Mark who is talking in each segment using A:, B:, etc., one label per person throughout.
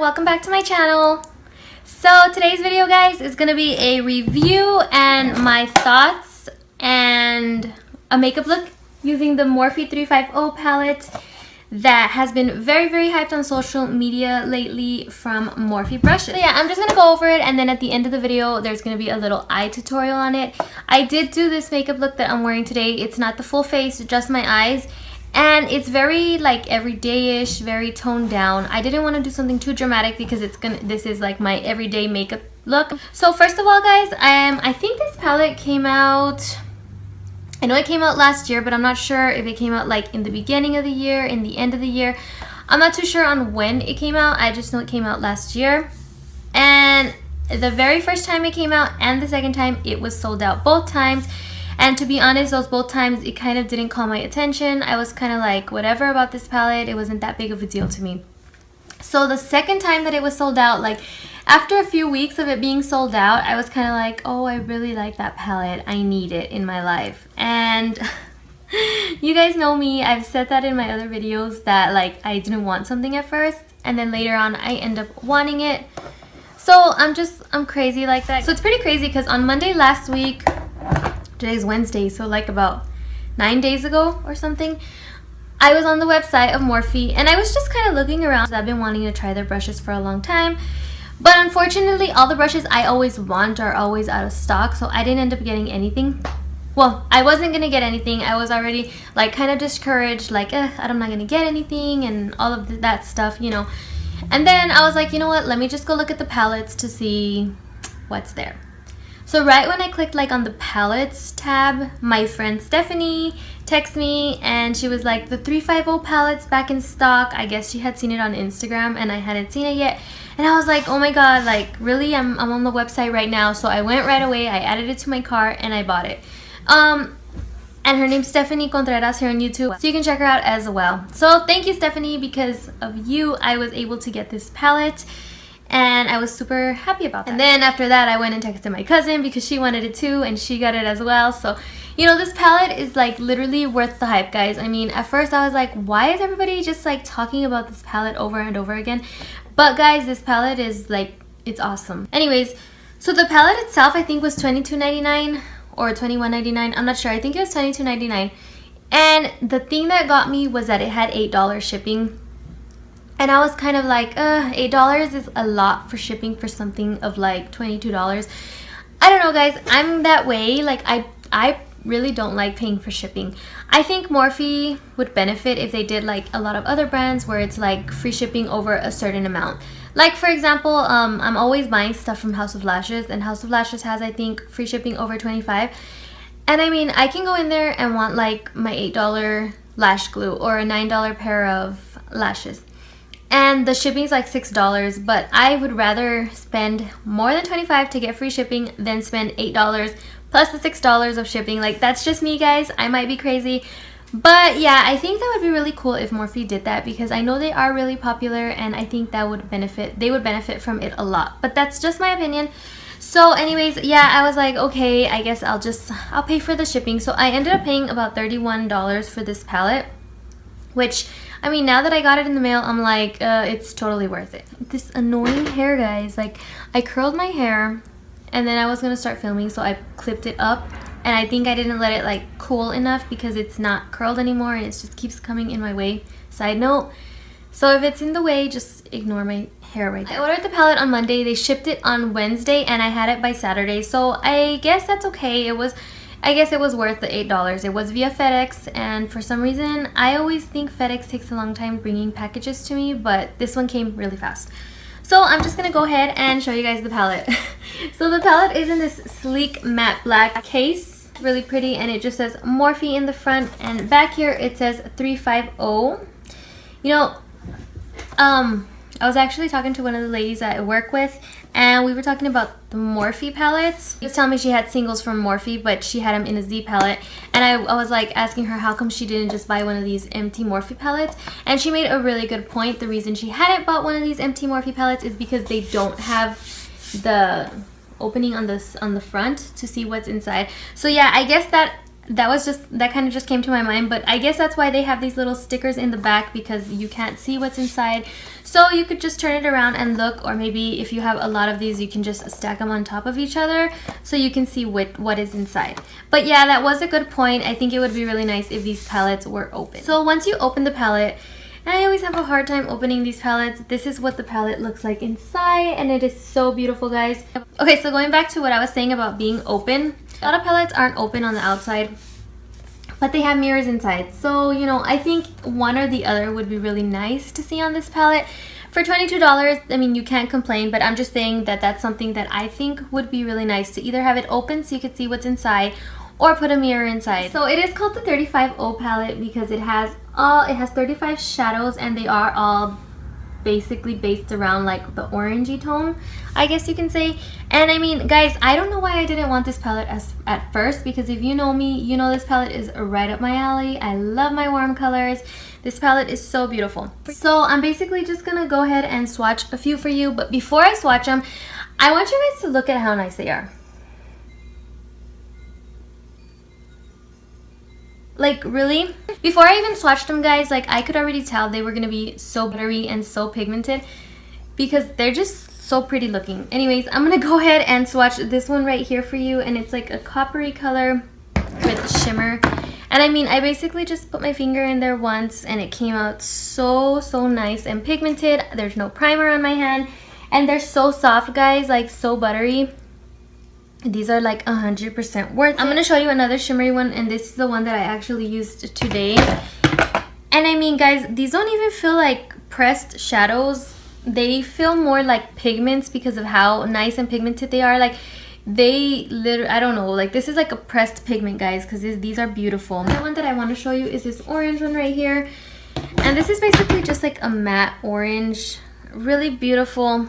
A: welcome back to my channel. So today's video, guys, is gonna be a review and my thoughts and a makeup look using the Morphe 35O palette that has been very hyped on social media lately from Morphe brushes. So yeah, I'm just gonna go over it, and then at the end of the video there's gonna be a little eye tutorial on it. I did do this makeup look that I'm wearing today. It's not the full face, just my eyes. And it's very like everyday-ish, very toned down. I didn't want to do something too dramatic because this is like my everyday makeup look. So first of all, guys, I think this palette came out, I know it came out last year, but I'm not sure if it came out like in the beginning of the year, in the end of the year. I'm not too sure on when it came out. I just know it came out last year. And the very first time it came out and the second time, it was sold out both times. And to be honest, those both times, it kind of didn't call my attention. I was kind of like, whatever about this palette. It wasn't that big of a deal to me. So the second time that it was sold out, like after a few weeks of it being sold out, I was kind of like, oh, I really like that palette. I need it in my life. And you guys know me. I've said that in my other videos that like I didn't want something at first. And then later on, I end up wanting it. So I'm crazy like that. So it's pretty crazy because on Monday last week, today's Wednesday, so like about 9 days ago or something, I was on the website of Morphe and I was just kind of looking around. I've been wanting to try their brushes for a long time, but unfortunately all the brushes I always want are always out of stock, so I didn't end up getting anything. Well, I wasn't gonna get anything. I was already like kind of discouraged, like I'm not gonna get anything and all of that stuff, you know. And then I was like, you know what, let me just go look at the palettes to see what's there. So right when I clicked like on the palettes tab, my friend Stephanie texted me and she was like, the 35O palette's back in stock. I guess she had seen it on Instagram and I hadn't seen it yet. And I was like, oh my god, like really? I'm on the website right now. So I went right away, I added it to my cart and I bought it. And her name's Stephanie Contreras here on YouTube, so you can check her out as well. So thank you, Stephanie, because of you I was able to get this palette. And I was super happy about that. And then after that, I went and texted my cousin because she wanted it too and she got it as well. So, you know, this palette is like literally worth the hype, guys. I mean, at first I was like, why is everybody just like talking about this palette over and over again? But guys, this palette is like, it's awesome. Anyways, so the palette itself I think was $22.99 or $21.99. I'm not sure. I think it was $22.99. And the thing that got me was that it had $8 shipping. And I was kind of like, $8 is a lot for shipping for something of like $22. I don't know, guys. I'm that way. Like, I really don't like paying for shipping. I think Morphe would benefit if they did like a lot of other brands where it's like free shipping over a certain amount. Like, for example, I'm always buying stuff from House of Lashes. And House of Lashes has, I think, free shipping over $25. And I mean, I can go in there and want like my $8 lash glue or a $9 pair of lashes. And the shipping is like $6, but I would rather spend more than $25 to get free shipping than spend $8 plus the $6 of shipping. Like, that's just me, guys. I might be crazy. But yeah, I think that would be really cool if Morphe did that because I know they are really popular and I think that would benefit, they would benefit from it a lot. But that's just my opinion. So anyways, yeah, I was like, okay, I guess I'll pay for the shipping. So I ended up paying about $31 for this palette, which, I mean, now that I got it in the mail, I'm like, it's totally worth it. This annoying hair, guys. Like, I curled my hair, and then I was going to start filming, so I clipped it up. And I think I didn't let it, like, cool enough because it's not curled anymore, and it just keeps coming in my way. Side note. So if it's in the way, just ignore my hair right there. I ordered the palette on Monday. They shipped it on Wednesday, and I had it by Saturday. So I guess that's okay. I guess it was worth the $8. It was via FedEx, and for some reason, I always think FedEx takes a long time bringing packages to me, but this one came really fast. So I'm just going to go ahead and show you guys the palette. So the palette is in this sleek matte black case. Really pretty, and it just says Morphe in the front, and back here it says 35O. You know, I was actually talking to one of the ladies that I work with, and we were talking about the Morphe palettes. She was telling me she had singles from Morphe, but she had them in a Z palette. And I was like asking her how come she didn't just buy one of these empty Morphe palettes. And she made a really good point. The reason she hadn't bought one of these empty Morphe palettes is because they don't have the opening on the front to see what's inside. So yeah, I guess that that kind of just came to my mind, but I guess that's why they have these little stickers in the back, because you can't see what's inside. So you could just turn it around and look, or maybe if you have a lot of these, you can just stack them on top of each other so you can see what is inside. But yeah, that was a good point. I think it would be really nice if these palettes were open. So once you open the palette, and I always have a hard time opening these palettes, this is what the palette looks like inside, and it is so beautiful, guys. Okay, so going back to what I was saying about being open, a lot of palettes aren't open on the outside, but they have mirrors inside. So, you know, I think one or the other would be really nice to see on this palette. For $22, I mean, you can't complain, but I'm just saying that that's something that I think would be really nice, to either have it open so you could see what's inside, or put a mirror inside. So it is called the 35O palette because it has 35 shadows, and they are all basically based around like the orangey tone, I guess you can say. And I mean, guys, I don't know why I didn't want this palette at first, because if you know me, you know this palette is right up my alley. I love my warm colors. This palette is so beautiful. So I'm basically just gonna go ahead and swatch a few for you, but before I swatch them, I want you guys to look at how nice they are. Like, really? Before I even swatched them, guys, like, I could already tell they were gonna be so buttery and so pigmented, because they're just so pretty looking. Anyways, I'm gonna go ahead and swatch this one right here for you, and it's like a coppery color with shimmer. And I mean, I basically just put my finger in there once, and it came out so nice and pigmented. There's no primer on my hand, and they're so soft, guys, like so buttery. These are like 100% worth it. I'm gonna show you another shimmery one, and this is the one that I actually used today. And I mean, guys, these don't even feel like pressed shadows. They feel more like pigments because of how nice and pigmented they are. Like, they literally, I don't know, like, this is like a pressed pigment, guys, because these are beautiful. The one that I want to show you is this orange one right here, and this is basically just like a matte orange, really beautiful.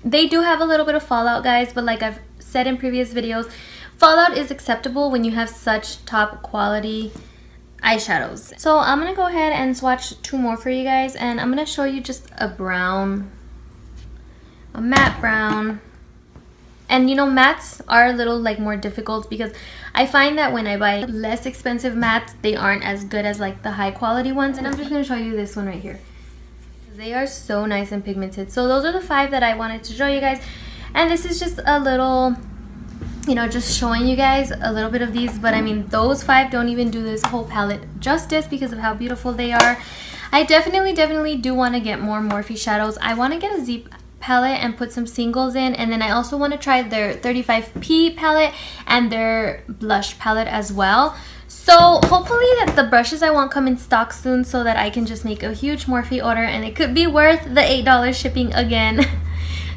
A: They do have a little bit of fallout, guys, but like I've said in previous videos, fallout is acceptable when you have such top quality eyeshadows. So I'm gonna go ahead and swatch two more for you guys, and I'm gonna show you just a brown, a matte brown. And you know, mattes are a little like more difficult, because I find that when I buy less expensive mattes, they aren't as good as like the high quality ones. And I'm just gonna show you this one right here. They are so nice and pigmented. So those are the 5 that I wanted to show you guys. And this is just a little, you know, just showing you guys a little bit of these. But I mean, those 5 don't even do this whole palette justice because of how beautiful they are. I definitely do want to get more Morphe shadows. I want to get a Z palette and put some singles in, and then I also want to try their 35P palette and their blush palette as well. So hopefully that the brushes I want come in stock soon, so that I can just make a huge Morphe order, and it could be worth the $8 shipping again.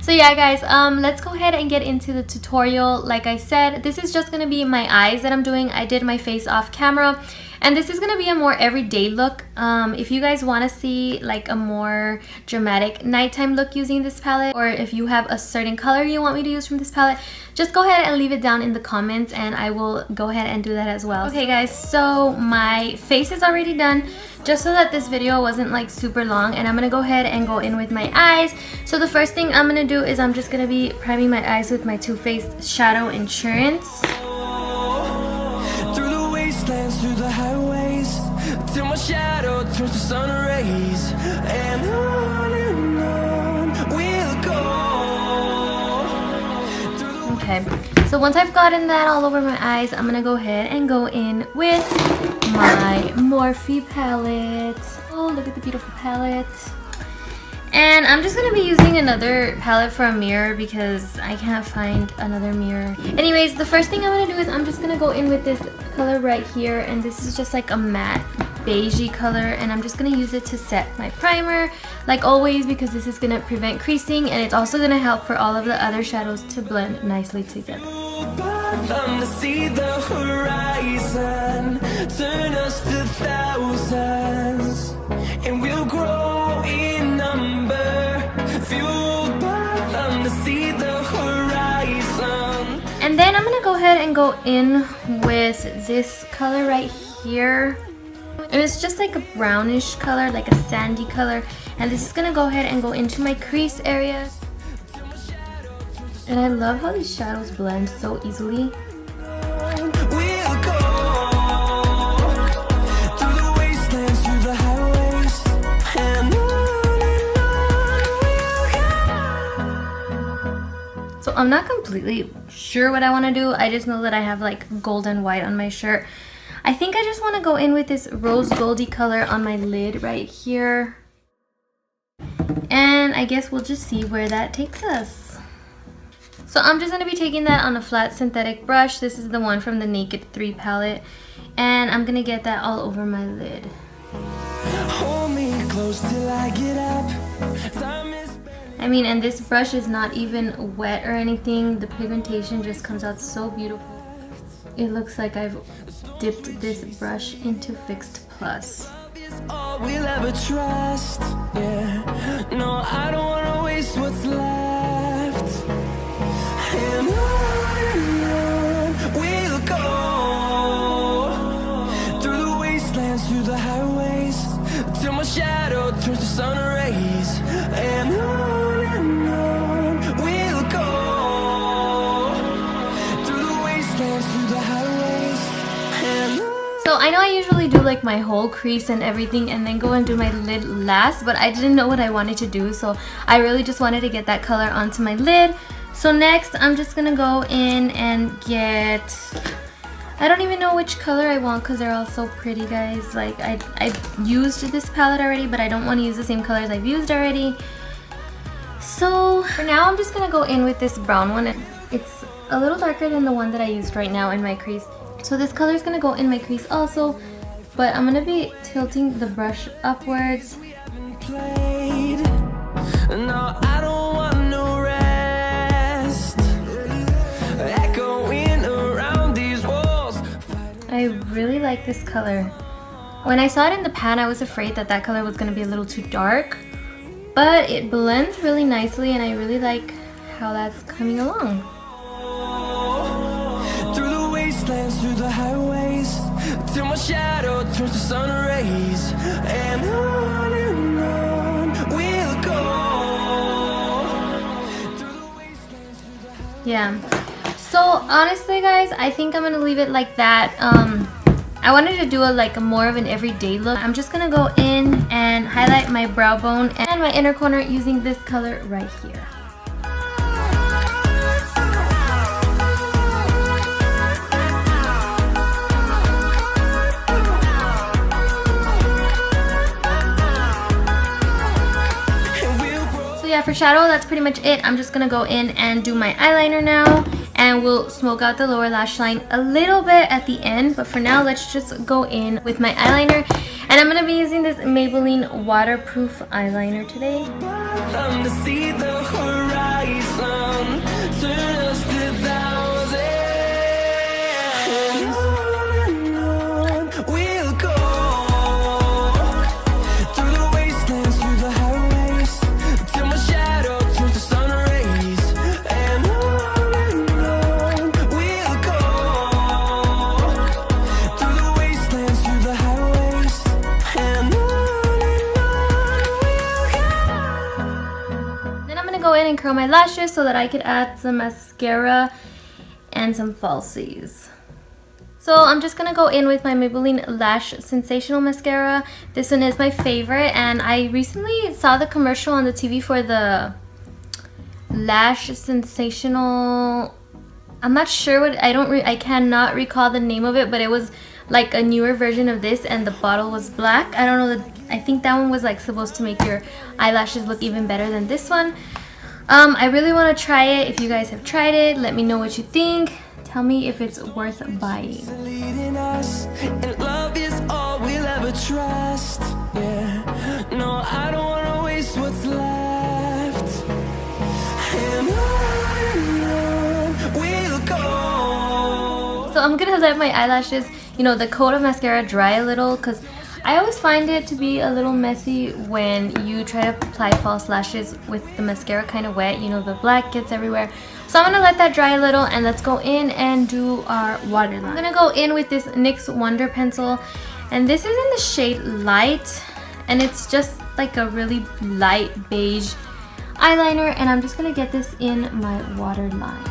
A: So yeah, guys, let's go ahead and get into the tutorial. Like I said, this is just gonna be my eyes that I'm doing. I did my face off camera, and this is gonna be a more everyday look. If you guys want to see like a more dramatic nighttime look using this palette, or if you have a certain color you want me to use from this palette, just go ahead and leave it down in the comments, and I will go ahead and do that as well. Okay guys, so my face is already done, just so that this video wasn't like super long, and I'm gonna go ahead and go in with my eyes. So the first thing I'm gonna do is I'm just gonna be priming my eyes with my Too Faced Shadow Insurance.
B: Through the wastelands, through the highways, till my shadow turns to sun rays, and on we'll go.
A: Okay, so once I've gotten that all over my eyes, I'm gonna go ahead and go in with my Morphe palette. Oh, look at the beautiful palette. And I'm just gonna be using another palette for a mirror because I can't find another mirror. Anyways, the first thing I'm gonna do is I'm just gonna go in with this color right here, and this is just like a matte beigey color, and I'm just gonna use it to set my primer like always, because this is gonna prevent creasing, and it's also gonna help for all of the other shadows to blend nicely together.
B: To see the horizon, turn us to thousands, and we'll grow in number, fueled by them to see the horizon.
A: And then I'm gonna go ahead and go in with this color right here. And it's just like a brownish color, like a sandy color, and this is gonna go ahead and go into my crease area. And I love how these shadows blend so easily.
B: We'll go.
A: I'm not completely sure what I want to do. I just know that I have like gold and white on my shirt. I think I just want to go in with this rose goldy color on my lid right here. And I guess we'll just see where that takes us. So I'm just going to be taking that on a flat synthetic brush. This is the one from the Naked 3 palette. And I'm going to get that all over my lid.
B: Hold me close till I get up.
A: I mean, and this brush is not even wet or anything. The pigmentation just comes out so beautiful. It looks like I've dipped this brush into Fixed Plus.
B: All we'll ever trust. Yeah. No, I don't wanna waste what's left. And on we'll go. Through the wastelands, through the highways, till my shadow turns to sun rays. And on we'll go. Through the wastelands, through the highways, and on.
A: So I know I usually do like my whole crease and everything and then go and do my lid last, but I didn't know what I wanted to do, so I really just wanted to get that color onto my lid. So next I'm just gonna go in and get, I don't even know which color I want because they're all so pretty, guys. Like I've used this palette already, but I don't want to use the same colors I've used already. So for now I'm just gonna go in with this brown one. It's a little darker than the one that I used right now in my crease. So this color is gonna go in my crease also, but I'm gonna be tilting the brush upwards.
B: No, I don't want no rest. Echoing around these walls.
A: I really like this color. When I saw it in the pan, I was afraid that that color was gonna be a little too dark, but it blends really nicely and I really like how that's coming along.
B: Through the highways, till my shadow turns to sun rays. And on we'll go.
A: Yeah. So honestly, guys, I think I'm gonna leave it like that. I wanted to do a more of an everyday look. I'm just gonna go in and highlight my brow bone and my inner corner using this color right here. Yeah, for shadow, that's pretty much it. I'm just gonna go in and do my eyeliner now, and we'll smoke out the lower lash line a little bit at the end, but for now let's just go in with my eyeliner. And I'm gonna be using this Maybelline waterproof eyeliner today.
B: To see the horizon, turn us to thousands. We'll go through the wastelands, through the highways, till my shadow turns to sun rays. And on we'll go through the wastelands, through the highways, and on we'll go.
A: Then I'm gonna go in and curl my lashes so that I could add some mascara and some falsies. So I'm just gonna go in with my Maybelline Lash Sensational Mascara. This one is my favorite, and I recently saw the commercial on the TV for the Lash Sensational. I'm not sure what, I cannot recall the name of it, but it was like a newer version of this and the bottle was black. I don't know, I think that one was like supposed to make your eyelashes look even better than this one. I really want to try it. If you guys have tried it, let me know what you think. Tell me if it's worth buying.
B: Leading us, and love is all we'll ever trust. Yeah, no, I don't wanna waste what's left. And on we'll go.
A: So I'm gonna let my eyelashes, the coat of mascara dry a little, because I always find it to be a little messy when you try to apply false lashes with the mascara kind of wet. The black gets everywhere. So I'm gonna let that dry a little, and let's go in and do our waterline. I'm gonna go in with this NYX Wonder Pencil, and this is in the shade Light, and it's just like a really light beige eyeliner, and I'm just gonna get this in my waterline.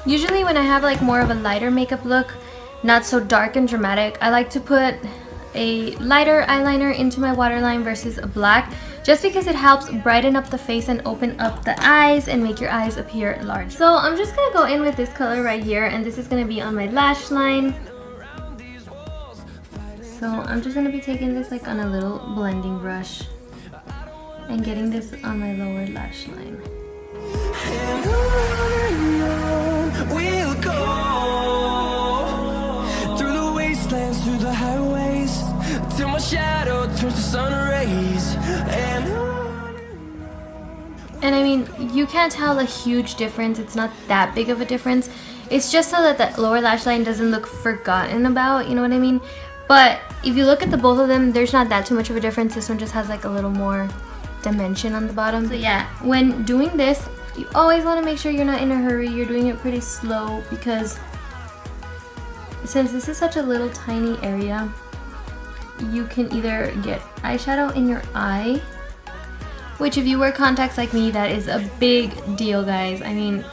A: Usually when I have more of a lighter makeup look, not so dark and dramatic. I like to put a lighter eyeliner into my waterline versus a black, just because it helps brighten up the face and open up the eyes and make your eyes appear large. So I'm just gonna go in with this color right here, and this is gonna be on my lash line. So I'm just gonna be taking this like on a little blending brush and getting this on my lower lash line.
B: And on we'll go through the wastelands, through the highways, till my shadow turns to sun rays.
A: And I mean, you can't tell a huge difference. It's not that big of a difference. It's just so that the lower lash line doesn't look forgotten about, you know what I mean? But if you look at the both of them, there's not that too much of a difference. This one just has like a little more dimension on the bottom. So yeah, when doing this, you always want to make sure you're not in a hurry. You're doing it pretty slow, because since this is such a little tiny area, you can either get eyeshadow in your eye, which if you wear contacts like me, that is a big deal, guys. I mean,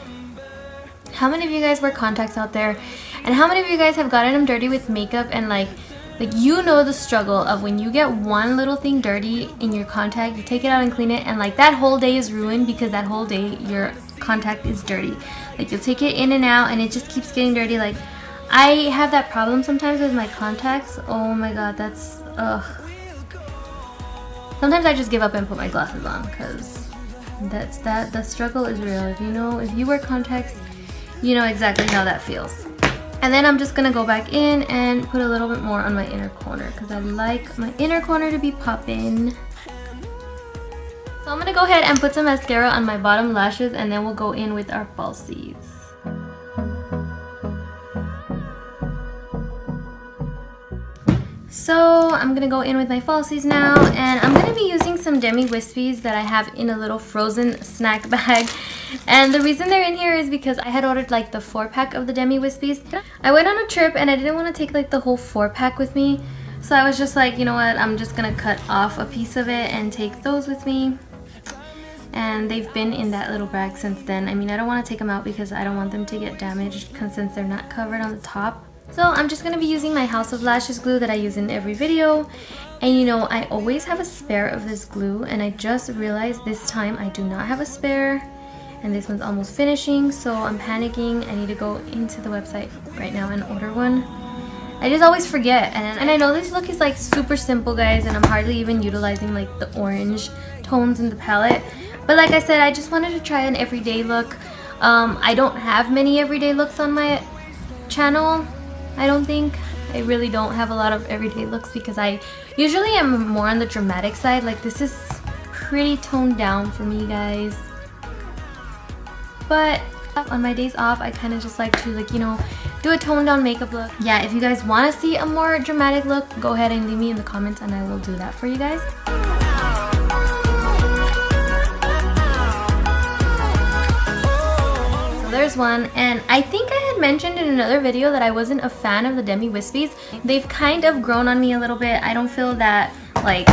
A: how many of you guys wear contacts out there? And how many of you guys have gotten them dirty with makeup, and like you know the struggle of when you get one little thing dirty in your contact, you take it out and clean it, and like that whole day is ruined because that whole day your contact is dirty. Like you'll take it in and out and it just keeps getting dirty. Like I have that problem sometimes with my contacts. Oh my god, that's ugh. Sometimes I just give up and put my glasses on, because the struggle is real. If you wear contacts, you know exactly how that feels. And then I'm just gonna go back in and put a little bit more on my inner corner, because I like my inner corner to be poppin'. So I'm gonna go ahead and put some mascara on my bottom lashes, and then we'll go in with our falsies. So I'm gonna go in with my falsies now, and I'm gonna be using some demi wispies that I have in a little frozen snack bag. And the reason they're in here is because I had ordered like the 4-pack of the demi wispies. I went on a trip and I didn't want to take like the whole 4-pack with me, so I was just like, you know what, I'm just gonna cut off a piece of it and take those with me. And they've been in that little bag since then. I mean, I don't want to take them out because I don't want them to get damaged, since they're not covered on the top. So I'm just going to be using my House of Lashes glue that I use in every video. And you know, I always have a spare of this glue, and I just realized this time I do not have a spare. And this one's almost finishing, so I'm panicking. I need to go into the website right now and order one. I just always forget. And I know this look is like super simple, guys, and I'm hardly even utilizing like the orange tones in the palette. But like I said, I just wanted to try an everyday look. I don't have many everyday looks on my channel. I don't think. I really don't have a lot of everyday looks because I usually am more on the dramatic side. Like this is pretty toned down for me, guys. But on my days off, I kind of just like to, like, you know, do a toned down makeup look. Yeah, if you guys want to see a more dramatic look, go ahead and leave me in the comments and I will do that for you guys. There's one, and I think I had mentioned in another video that I wasn't a fan of the demi wispies. They've kind of grown on me a little bit. I don't feel that like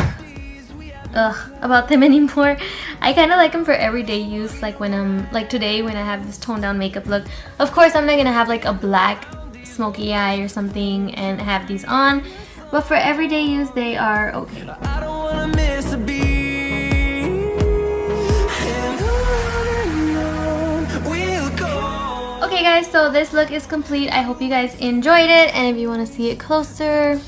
A: about them anymore. I kind of like them for everyday use, like when I'm like today when I have this toned down makeup look. Of course I'm not gonna have like a black smoky eye or something and have these on, but for everyday use they are okay.
B: I don't wanna miss a beat.
A: Okay guys, so this look is complete. I hope you guys enjoyed it, and if you want to see it closer, hope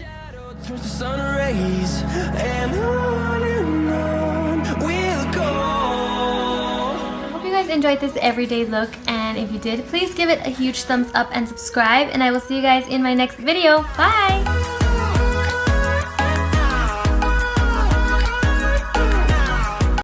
A: you guys enjoyed this everyday look, and if you did, please give it a huge thumbs up and subscribe, and I will see you guys in my next video. Bye!